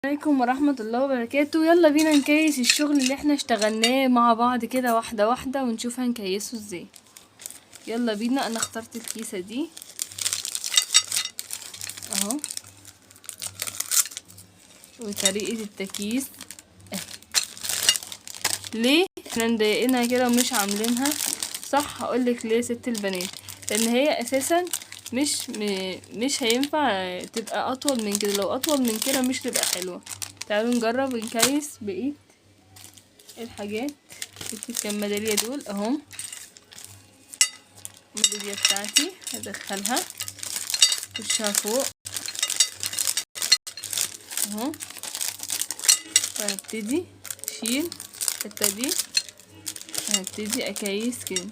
عليكم ورحمة الله وبركاته. يلا بينا نكيس الشغل اللي احنا اشتغلناه مع بعض كده واحدة واحدة ونشوف هنكيسه ازاي. يلا بينا. انا اخترت الكيسة دي اهو، وطريقة التكييس ليه احنا مضايقينها كده ومش عاملينها صح. هقولك ليه يا ست البنات، لان هي اساسا مش هينفع تبقى اطول من كده. لو اطول من كده مش تبقى حلوة. تعالوا نجرب نكيس بقية الحاجات. كام ميدالية دول اهم. الميدالية بتاعتي هدخلها وشها فوق اهو، وهبتدي اشيل الحتة دي وهبتدي اكيس كده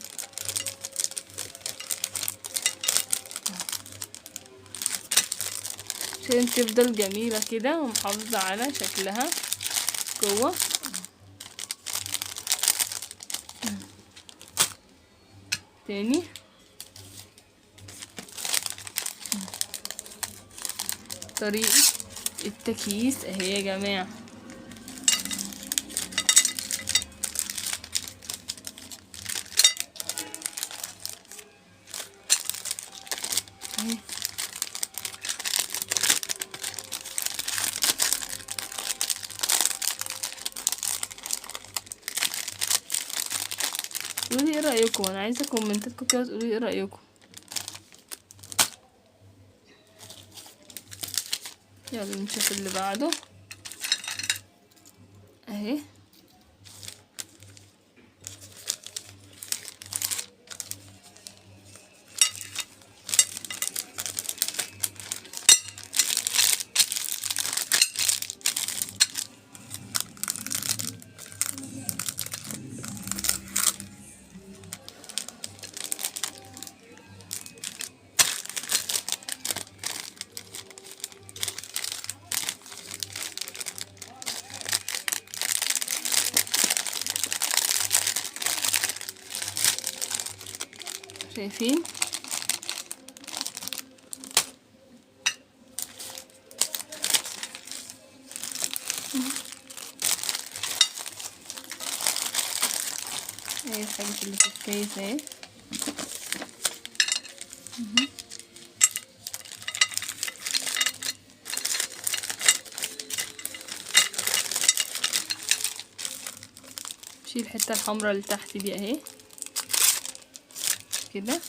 عشان تفضل جميلة كده ومحافظة على شكلها جوه. تاني طريقة التكييس اهي يا جماعة. اهي قولولي ايه رأيكم، انا عايزة كومنتاتكم كده تقولولي ايه رأيكم. يلا نشوف اللي بعده اهي. شايفين اهي الحاجات اللي في الكيس اهي. شيل الحتة الحمراء اللي تحت دي اهي كده،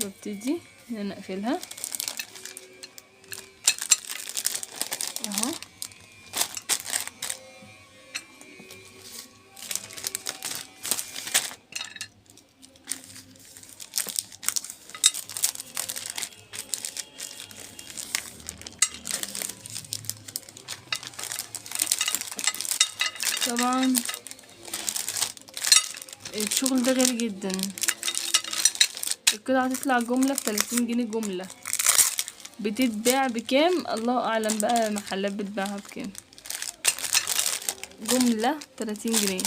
وابتدي ان انا اقفلها اهو. طبعا الشغل ده غالي جدا. القطعة هتطلع جملة ب30 جنيه جملة. بتتباع بكام الله اعلم بقى، محلات بتباعها بكام. جملة 30 جنيه.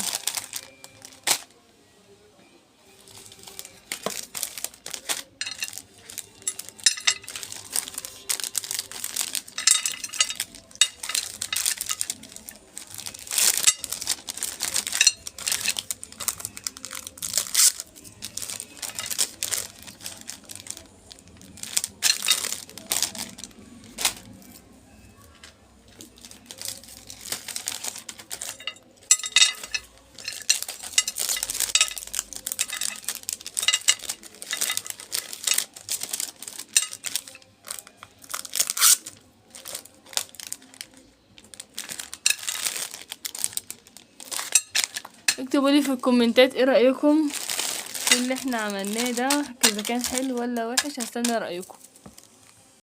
اكتبولي في الكومنتات ايه رأيكم في اللي احنا عملناه ده، اذا كان حلو ولا وحش. هستنى رأيكم.